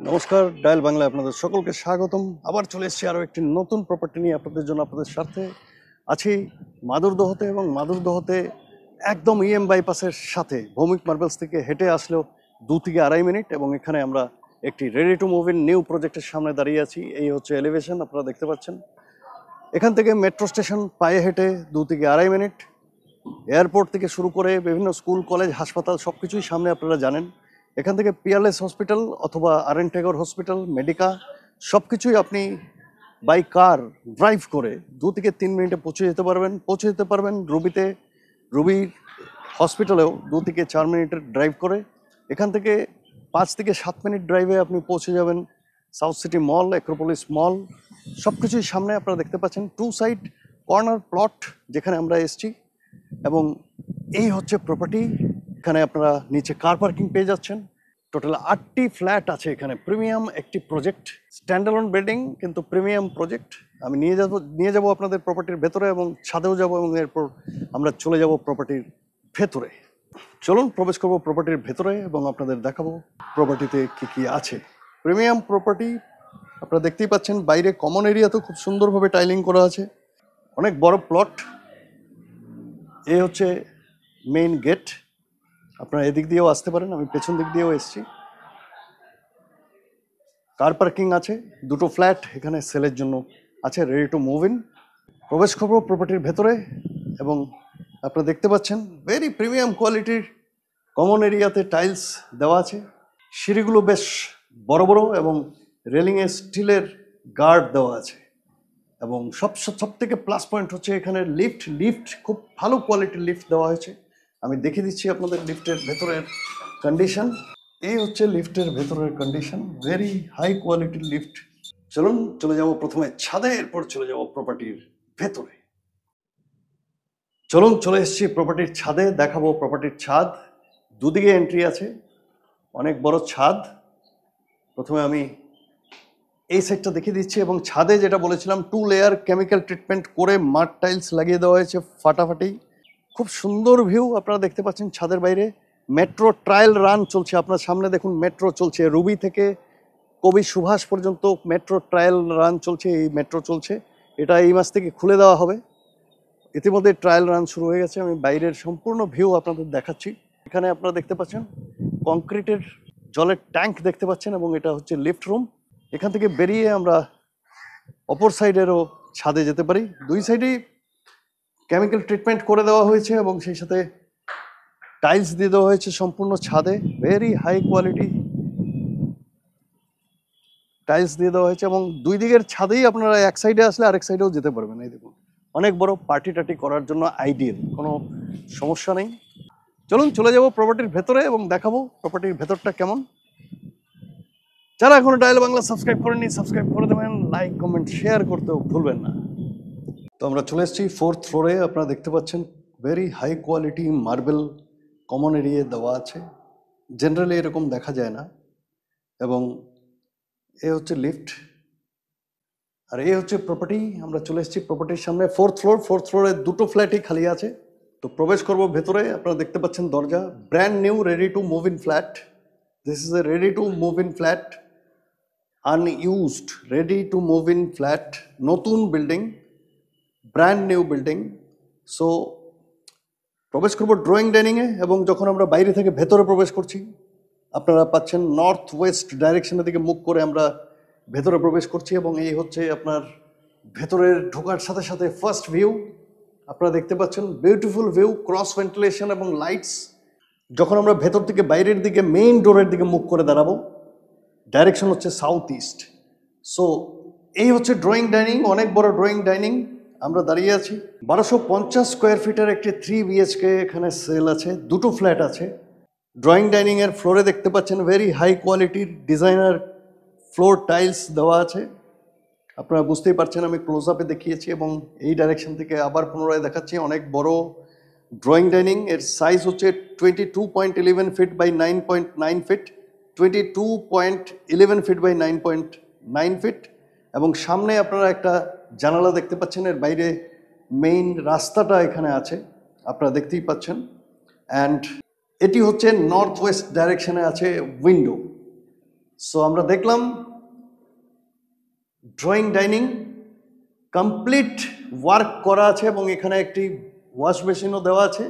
নমস্কার, ডায়াল বাংলায় আপনাদের সকলকে স্বাগতম। আবার চলে এসেছি আরও একটি নতুন প্রপার্টি নিয়ে আপনাদের জন্য। আপনাদের সাথে আছি মাদুরদহতে, এবং মাদুরদহতে একদম বাইপাসের সাথে ভৌমিক মার্বেলস থেকে হেঁটে আসলেও 2 থেকে 2.5 মিনিট। এবং এখানে আমরা একটি ready to move in new প্রজেক্টের সামনে দাঁড়িয়ে আছি। এই হচ্ছে এলিভেশন, আপনারা দেখতে পাচ্ছেন। এখান থেকে মেট্রো স্টেশন পায়ে হেঁটে 2 থেকে 2.5 মিনিট। এয়ারপোর্ট থেকে শুরু করে বিভিন্ন স্কুল, কলেজ, হাসপাতাল সব কিছুই সামনে, আপনারা জানেন। এখান থেকে পিয়ারলেস হসপিটাল অথবা আর.এন. টেগর হসপিটাল, মেডিকা সব কিছুই আপনি বাই কার ড্রাইভ করে 2 থেকে 3 মিনিটে পৌঁছে যেতে পারবেন রুবিতে। রুবির হসপিটালেও 2 থেকে 4 মিনিটের ড্রাইভ করে। এখান থেকে 5 থেকে 7 মিনিট ড্রাইভে আপনি পৌঁছে যাবেন সাউথ সিটি মল, অ্যাক্রোপোলিস মল। সব কিছুই সামনে, আপনারা দেখতে পাচ্ছেন। 2 সাইড কর্নার প্লট যেখানে আমরা এসছি। এবং এই হচ্ছে প্রপার্টি। এখানে আপনারা নিচে কার পার্কিং পেয়ে যাচ্ছেন। টোটাল 8টি ফ্ল্যাট আছে এখানে। প্রিমিয়াম একটি প্রজেক্ট, স্ট্যান্ডালোন বিল্ডিং কিন্তু প্রিমিয়াম প্রজেক্ট। আমি নিয়ে যাব আপনাদের প্রপার্টির ভেতরে, এবং ছাদেও যাব, এবং এরপর আমরা চলে যাব প্রপার্টির ভেতরে। চলুন প্রবেশ করব প্রপার্টির ভেতরে এবং আপনাদের দেখাবো প্রপার্টিতে কি কি আছে। প্রিমিয়াম প্রপার্টি, আপনারা দেখতেই পাচ্ছেন। বাইরে কমন এরিয়াতেও খুব সুন্দরভাবে টাইলিং করা আছে। অনেক বড় প্লট। এই হচ্ছে মেইন গেট। আপনারা এদিক দিয়েও আসতে পারেন, আমি পেছন দিক দিয়েও এসেছি। কার পার্কিং আছে। 2টো ফ্ল্যাট এখানে সেলের জন্য আছে, রেডি টু মুভ ইন। প্রবেশ করবো প্রপার্টির ভেতরে, এবং আপনারা দেখতে পাচ্ছেন ভেরি প্রিমিয়াম কোয়ালিটির কমন এরিয়াতে টাইলস দেওয়া আছে। সিঁড়িগুলো বেশ বড় বড়, এবং রেলিংয়ে স্টিলের গার্ড দেওয়া আছে। এবং সব থেকে প্লাস পয়েন্ট হচ্ছে এখানে লিফট খুব ভালো কোয়ালিটির লিফট দেওয়া হয়েছে। আমি দেখিয়ে দিচ্ছি আপনাদের লিফটের ভেতরের কন্ডিশন। এই হচ্ছে লিফটের ভেতরের কন্ডিশন, ভেরি হাই কোয়ালিটির লিফট। চলুন চলে যাব প্রথমে ছাদে, এরপর চলে যাব প্রপার্টির ভেতরে। চলুন চলে এসেছি প্রপার্টির ছাদে, দেখাবো প্রপার্টির ছাদ। দুদিকে এন্ট্রি আছে, অনেক বড় ছাদ। প্রথমে আমি এই সাইডটা দেখিয়ে দিচ্ছি। এবং ছাদে যেটা বলেছিলাম, 2 লেয়ার কেমিক্যাল ট্রিটমেন্ট করে মাড টাইলস লাগিয়ে দেওয়া হয়েছে ফাটাফাটি। খুব সুন্দর ভিউ আপনারা দেখতে পাচ্ছেন ছাদের বাইরে। মেট্রো ট্রায়াল রান চলছে, আপনার সামনে দেখুন মেট্রো চলছে। রুবি থেকে কবি সুভাষ পর্যন্ত মেট্রো ট্রায়াল রান চলছে। এই মেট্রো চলছে, এটা এই মাস থেকে খুলে দেওয়া হবে। ইতিমধ্যে ট্রায়াল রান শুরু হয়ে গেছে। আমি বাইরের সম্পূর্ণ ভিউ আপনাদের দেখাচ্ছি। এখানে আপনারা দেখতে পাচ্ছেন কংক্রিটের জলের ট্যাঙ্ক দেখতে পাচ্ছেন, এবং এটা হচ্ছে লিফট রুম। এখান থেকে বেরিয়ে আমরা অপর সাইডেরও ছাদে যেতে পারি। 2 সাইডেই কেমিক্যাল ট্রিটমেন্ট করে দেওয়া হয়েছে, এবং সেই সাথে টাইলস দিয়ে দেওয়া হয়েছে সম্পূর্ণ ছাদে। ভেরি হাই কোয়ালিটি টাইলস দিয়ে দেওয়া হয়েছে, এবং 2 দিকের ছাদেই আপনারা এক সাইডে আসলে আরেক সাইডেও যেতে পারবেন। এই দেখুন, অনেক বড় পার্টি টাটি করার জন্য আইডিয়াল, কোনো সমস্যা নেই। চলুন চলে যাব প্রপার্টির ভেতরে এবং দেখাবো প্রপার্টির ভেতরটা কেমন। যারা এখনো ডায়াল বাংলা সাবস্ক্রাইব করেননি, সাবস্ক্রাইব করে দেবেন। লাইক, কমেন্ট, শেয়ার করতেও ভুলবেন না। তো আমরা চলে এসেছি 4th ফ্লোরে। আপনারা দেখতে পাচ্ছেন very high quality marble common area দেওয়া আছে। জেনারেলি এরকম দেখা যায় না। এবং এ হচ্ছে লিফট, আর এই হচ্ছে প্রপার্টি। আমরা চলে এসেছি প্রপার্টির সামনে। 4th ফ্লোরে 2টো ফ্ল্যাটই খালি আছে। তো প্রবেশ করব ভেতরে। আপনারা দেখতে পাচ্ছেন দরজা, brand new ready to move in flat. This is a ready to move in flat, unused ready to move in flat, নতুন building, brand new building. So প্রবেশ করবো ড্রয়িং ডাইনিংয়ে, এবং যখন আমরা বাইরে থেকে ভেতরে প্রবেশ করছি, আপনারা পাচ্ছেন নর্থ ওয়েস্ট ডাইরেকশনের দিকে মুখ করে আমরা ভেতরে প্রবেশ করছি। এবং এই হচ্ছে আপনার ভেতরের ঢোকার সাথে সাথে ফার্স্ট ভিউ। আপনারা দেখতে পাচ্ছেন বিউটিফুল ভিউ, ক্রস ভেন্টিলেশন এবং লাইটস। যখন আমরা ভেতর থেকে বাইরের দিকে মেইন ডোরের দিকে মুখ করে দাঁড়াবো, ডাইরেকশন হচ্ছে সাউথ ইস্ট। সো এই হচ্ছে ড্রয়িং ডাইনিং, অনেক বড় ড্রয়িং ডাইনিং। আমরা দাঁড়িয়ে আছি। 1250 স্কোয়ার ফিটের একটি 3 BHK এখানে সেল আছে। 2টো ফ্ল্যাট আছে। ড্রয়িং ডাইনিংয়ের ফ্লোরে দেখতে পাচ্ছেন ভেরি হাই কোয়ালিটির ডিজাইনার ফ্লোর টাইলস দেওয়া আছে। আপনারা বুঝতেই পারছেন, আমি ক্লোজ আপে দেখিয়েছি এবং এই ডাইরেকশন থেকে আবার পুনরায় দেখাচ্ছি। অনেক বড় ড্রয়িং ডাইনিং। এর সাইজ হচ্ছে 22.11 feet by 9.9 feet, 22.11 feet by 9.9 feet. এবং সামনে আপনারা একটা জানালা দেখতে পাচ্ছেন। এর বাইরে মেইন রাস্তাটা এখানে আছে, আপনারা দেখতেই পাচ্ছেন। অ্যান্ড এটি হচ্ছে নর্থ ওয়েস্ট ডাইরেকশনে আছে উইন্ডো। সো আমরা দেখলাম ড্রয়িং ডাইনিং কমপ্লিট ওয়ার্ক করা আছে এবং এখানে একটি ওয়াশ বেসিনও দেওয়া আছে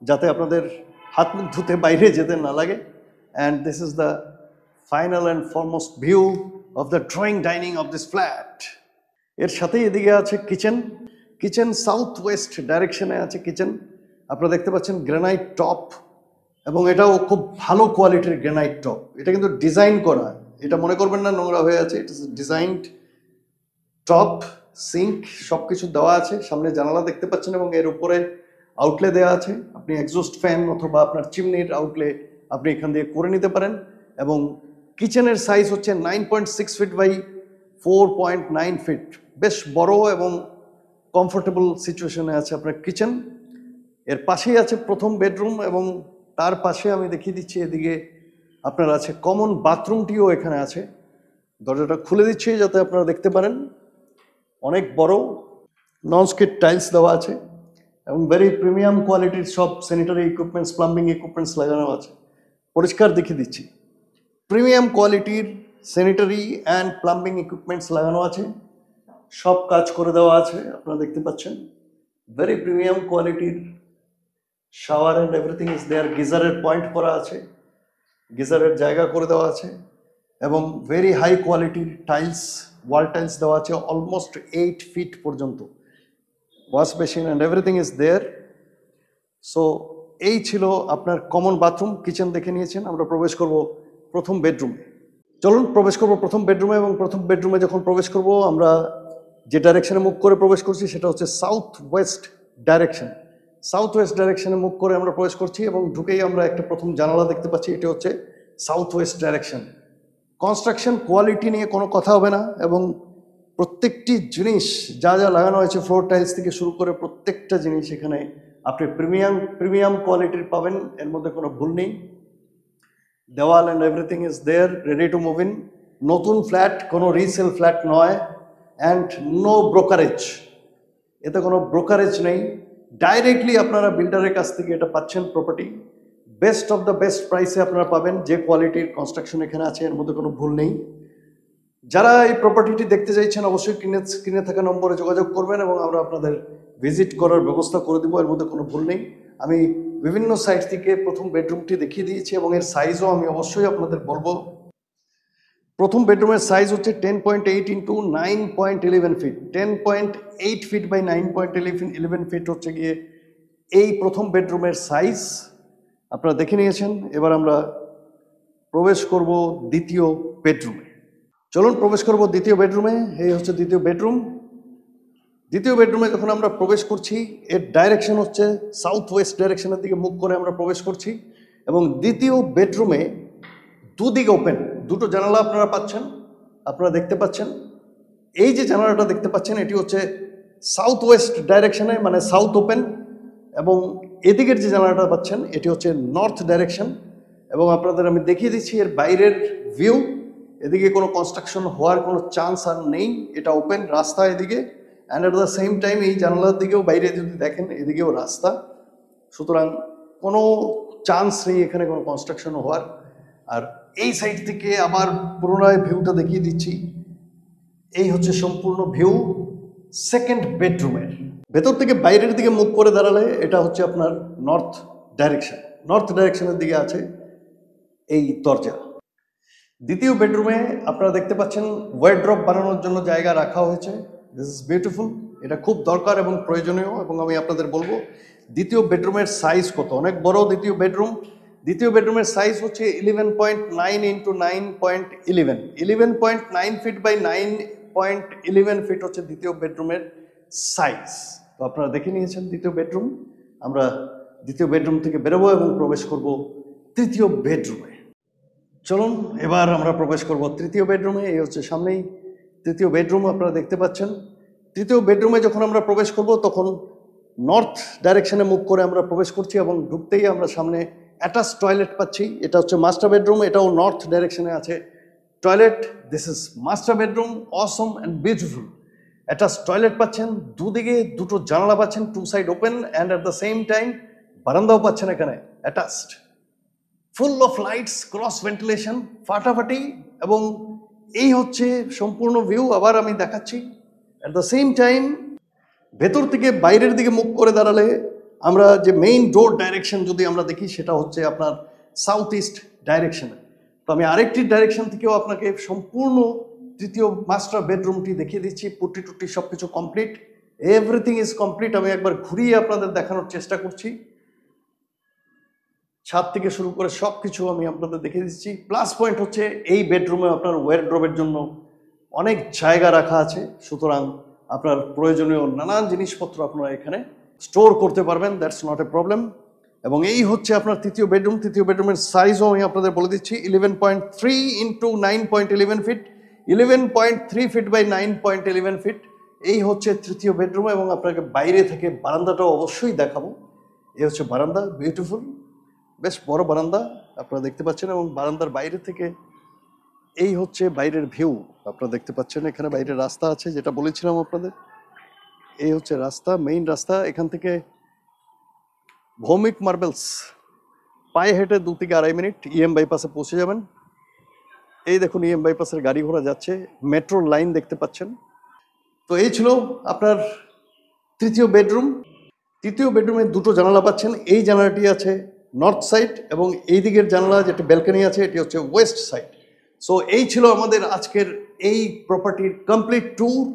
যাতে আপনাদের হাত মুখ ধুতে বাইরে যেতে না লাগে। And this is the final and foremost view of the drawing dining of this flat. এর সাথেই এদিকে আছে কিচেন। কিচেন সাউথ ওয়েস্ট ডাইরেকশনে আছে কিচেন। আপনারা দেখতে পাচ্ছেন গ্রানাইট টপ, এবং এটাও খুব ভালো কোয়ালিটির গ্রানাইট টপ। এটা কিন্তু ডিজাইন করা, এটা মনে করবেন না নোংরা হয়ে আছে। ইট ইস ডিজাইনড টপ, সিঙ্ক সব কিছু দেওয়া আছে। সামনে জানালা দেখতে পাচ্ছেন এবং এর উপরে আউটলে দেওয়া আছে। আপনি এক্সস্ট ফ্যান অথবা আপনার চিমনির আউটলে আপনি এখান দিয়ে করে নিতে পারেন। এবং কিচেনের সাইজ হচ্ছে 9.6 ফিট বাই 4.9 ফিট, বেশ বড় এবং কমফোর্টেবল সিচুয়েশনে আছে আপনার কিচেন। এর পাশেই আছে প্রথম বেডরুম এবং তার পাশে আমি দেখিয়ে দিচ্ছি এদিকে আপনার আছে কমন বাথরুমটিও এখানে আছে। দরজাটা খুলে দিচ্ছি যাতে আপনারা দেখতে পারেন। অনেক বড় নন স্কিড টাইলস দেওয়া আছে এবং ভেরি প্রিমিয়াম কোয়ালিটির সব স্যানিটারি ইকুইপমেন্টস, প্লাম্বিং ইকুইপমেন্টস লাগানো আছে। পরিষ্কার দেখিয়ে দিচ্ছি, প্রিমিয়াম কোয়ালিটির স্যানিটারি অ্যান্ড প্লাম্বিং ইকুইপমেন্টস লাগানো আছে, সব কাজ করে দেওয়া আছে। আপনারা দেখতে পাচ্ছেন ভেরি প্রিমিয়াম কোয়ালিটির shower and everything is there. গিজারের পয়েন্ট করা আছে, গিজারের জায়গা করে দেওয়া আছে এবং ভেরি হাই কোয়ালিটির টাইলস, ওয়াল টাইলস দেওয়া আছে অলমোস্ট 8 ফিট পর্যন্ত। Wash basin and everything is there. So এই ছিল আপনার কমন বাথরুম। কিচেন দেখে নিয়েছেন, আমরা প্রবেশ করব প্রথম বেডরুমে। চলুন প্রবেশ করব প্রথম বেডরুমে। এবং প্রথম বেডরুমে যখন প্রবেশ করব আমরা যে ডাইরেকশনে মুখ করে প্রবেশ করছি সেটা হচ্ছে south West direction. South West ডাইরেকশনে মুখ করে আমরা প্রবেশ করছি এবং ঢুকেই আমরা একটা প্রথম জানালা দেখতে পাচ্ছি। এটি হচ্ছে south West direction. Construction quality নিয়ে কোনো কথা হবে না এবং প্রত্যেকটি জিনিস যা যা লাগানো হয়েছে, ফ্লোর টাইলস থেকে শুরু করে প্রত্যেকটা জিনিস এখানে আপনি প্রিমিয়াম কোয়ালিটির পাবেন, এর মধ্যে কোনো ভুল নেই। দেওয়াল and everything is there, ready to move in. নতুন ফ্ল্যাট, কোনো রিসেল ফ্ল্যাট নয়। অ্যান্ড নো ব্রোকারেজ, এতে কোনো ব্রোকারেজ নেই। ডাইরেক্টলি আপনারা বিল্ডারের কাছ থেকে এটা পাচ্ছেন property. Best of the best প্রাইসে আপনারা পাবেন। যে কোয়ালিটির কনস্ট্রাকশন এখানে আছে এর মধ্যে কোনো ভুল নেই। যারা এই প্রপার্টিটি দেখতে চাইছেন অবশ্যই স্ক্রিনে থাকা নম্বরে যোগাযোগ করবেন এবং আমরা আপনাদের ভিজিট করার ব্যবস্থা করে দেবো, এর মধ্যে কোনো ভুল নেই। আমি বিভিন্ন সাইট থেকে প্রথম বেডরুমটি দেখিয়ে দিয়েছি এবং এর সাইজও আমি অবশ্যই আপনাদের বলবো। প্রথম বেডরুমের সাইজ হচ্ছে 10.8 into 9.11 feet. 10.8 feet by 9.11 feet হচ্ছে গিয়ে এই প্রথম বেডরুমের সাইজ। আপনারা দেখে নিয়েছেন। এবার আমরা প্রবেশ করব দ্বিতীয় বেডরুমে। চলুন প্রবেশ করব দ্বিতীয় বেডরুমে। এই হচ্ছে দ্বিতীয় বেডরুম। দ্বিতীয় বেডরুমে যখন আমরা প্রবেশ করছি এর ডাইরেকশন হচ্ছে সাউথ ওয়েস্ট ডাইরেকশনের দিকে মুখ করে আমরা প্রবেশ করছি এবং দ্বিতীয় বেডরুমে দুদিকে ওপেন, দুটো জানালা আপনারা পাচ্ছেন। আপনারা দেখতে পাচ্ছেন এই যে জানালাটা দেখতে পাচ্ছেন এটি হচ্ছে সাউথ ওয়েস্ট ডাইরেকশনে, মানে সাউথ ওপেন। এবং এদিকের যে জানালাটা পাচ্ছেন এটি হচ্ছে নর্থ ডাইরেকশন। এবং আপনাদের আমি দেখিয়ে দিচ্ছি এর বাইরের ভিউ। এদিকে কোনো কনস্ট্রাকশন হওয়ার কোনো চান্স আর নেই, এটা ওপেন রাস্তা এদিকে। And at the same time এই জানালার দিকেও বাইরে যদি দেখেন এদিকেও রাস্তা, সুতরাং কোনো চান্স নেই এখানে কোনো কনস্ট্রাকশন হওয়ার। আর এই সাইড থেকে আবার পুনরায় ভিউটা দেখিয়ে দিচ্ছি। এই হচ্ছে সম্পূর্ণ ভিউ সেকেন্ড বেডরুমের। ভেতর থেকে বাইরের দিকে মুখ করে দাঁড়ালে এটা হচ্ছে আপনার নর্থ ডাইরেকশন। নর্থ ডাইরেকশনের দিকে আছে এই দরজা। দ্বিতীয় বেডরুমে আপনারা দেখতে পাচ্ছেন ওয়ারড্রপ বানানোর জন্য জায়গা রাখা হয়েছে। দিস ইজ বিউটিফুল, এটা খুব দরকার এবং প্রয়োজনীয়। এবং আমি আপনাদের বলবো দ্বিতীয় বেডরুমের সাইজ কত, অনেক বড় দ্বিতীয় বেডরুম। দ্বিতীয় বেডরুমের সাইজ হচ্ছে 11.9 ইন্টু 9.11। 11.9 ফিট বাই 9.11 ফিট হচ্ছে দ্বিতীয় বেডরুমের সাইজ। তো আপনারা দেখে নিয়েছেন দ্বিতীয় বেডরুম। আমরা দ্বিতীয় বেডরুম থেকে বেরোবো এবং প্রবেশ করব তৃতীয় বেডরুমে। চলুন এবার আমরা প্রবেশ করব তৃতীয় বেডরুমে। এই হচ্ছে সামনেই তৃতীয় বেডরুম, আপনারা দেখতে পাচ্ছেন। তৃতীয় বেডরুমে যখন আমরা প্রবেশ করব তখন নর্থ ডাইরেকশনে মুখ করে আমরা প্রবেশ করছি এবং ঢুকতেই আমরা সামনে অ্যাটাচ টয়লেট পাচ্ছি। এটা হচ্ছে মাস্টার বেডরুম, এটাও নর্থ ডাইরেকশনে আছে toilet. This is master bedroom, awesome and beautiful. Attach toilet পাচ্ছেন, দুদিকে দুটো জানালা পাচ্ছেন, two side open. And at the same time বারান্দাও পাচ্ছেন এখানে attached. Full of lights, cross ventilation, ফাটাফাটি, এবং এই হচ্ছে সম্পূর্ণ ভিউ। আবার আমি দেখাচ্ছি। অ্যাট দ্য সেম টাইম ভেতর থেকে বাইরের দিকে মুখ করে দাঁড়ালে আমরা যে মেইন ডোর ডাইরেকশন যদি আমরা দেখি সেটা হচ্ছে আপনার সাউথ ইস্ট ডাইরেকশনে। তো আমি আরেকটি ডাইরেকশন থেকেও আপনাকে সম্পূর্ণ তৃতীয় মাস্টার বেডরুমটি দেখিয়ে দিচ্ছি। পুট্টি টুট্টি সব কিছু কমপ্লিট, এভরিথিং ইজ কমপ্লিট। আমি একবার ঘুরিয়ে আপনাদের দেখানোর চেষ্টা করছি। ছাদ থেকে শুরু করে সব কিছু আমি আপনাদের দেখিয়ে দিচ্ছি। প্লাস পয়েন্ট হচ্ছে এই বেডরুমে আপনার ওয়ারড্রবের জন্য অনেক জায়গা রাখা আছে, সুতরাং আপনার প্রয়োজনীয় নানান জিনিসপত্র আপনারা এখানে স্টোর করতে পারবেন, দ্যাটস নট এ প্রবলেম। এবং এই হচ্ছে আপনার তৃতীয় বেডরুম। তৃতীয় বেডরুমের সাইজও আমি আপনাদের বলে দিচ্ছি, 11.3 into 9.11 feet, 11.3 feet by 9.11 feet. এই হচ্ছে তৃতীয় বেডরুম। এবং আপনাকে বাইরে থেকে বারান্দাটাও অবশ্যই দেখাবো। এই হচ্ছে বারান্দা, বিউটিফুল, বেশ বড় বারান্দা আপনারা দেখতে পাচ্ছেন। এবং বারান্দার বাইরে থেকে এই হচ্ছে বাইরের ভিউ আপনারা দেখতে পাচ্ছেন। এখানে বাইরের রাস্তা আছে, যেটা বলেছিলাম আপনাদের। এই হচ্ছে রাস্তা, মেইন রাস্তা। এখান থেকে ভৌমিক মার্বেলস পায়ে হেঁটে 2 থেকে 2.5 মিনিট ইএম বাইপাসে পৌঁছে যাবেন। এই দেখুন ইএম বাইপাসের গাড়ি ঘোড়া যাচ্ছে, মেট্রোর লাইন দেখতে পাচ্ছেন। তো এই ছিল আপনার তৃতীয় বেডরুম। তৃতীয় বেডরুমে 2টো জানালা পাচ্ছেন। এই জানালাটি আছে নর্থ সাইড এবং এই দিকের জানালা যেটা ব্যালকনি আছে এটি হচ্ছে ওয়েস্ট সাইড। সো এই ছিল আমাদের আজকের এই প্রপার্টির কমপ্লিট ট্যুর।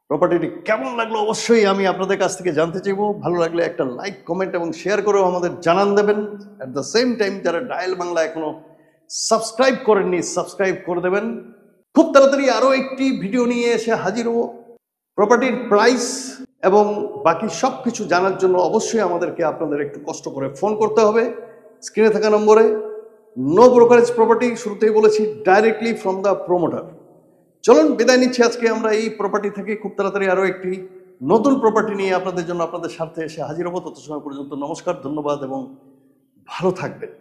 প্রপার্টিটি কেমন লাগলো অবশ্যই আমি আপনাদের কাছ থেকে জানতে চাইবো। ভালো লাগলে একটা লাইক, কমেন্ট এবং শেয়ার করেও আমাদের জানান দেবেন। অ্যাট দ্য সেম টাইম যারা ডায়াল বাংলা এখনো সাবস্ক্রাইব করেননি, সাবস্ক্রাইব করে দেবেন। খুব তাড়াতাড়ি আরও একটি ভিডিও নিয়ে এসে হাজির হবো। প্রপার্টির প্রাইস এবং বাকি সব কিছু জানার জন্য অবশ্যই আমাদেরকে আপনাদের একটু কষ্ট করে ফোন করতে হবে স্ক্রিনে থাকা নম্বরে। নো ব্রোকারেজ প্রপার্টি, শুরুতেই বলেছি, ডাইরেক্টলি ফ্রম দ্য প্রমোটার। চলুন বিদায় নিচ্ছি আজকে আমরা এই প্রপার্টি থেকে। খুব তাড়াতাড়ি আরও একটি নতুন প্রপার্টি নিয়ে আপনাদের জন্য আপনাদের স্বার্থে এসে হাজির হবো। তত সময় পর্যন্ত নমস্কার, ধন্যবাদ এবং ভালো থাকবেন।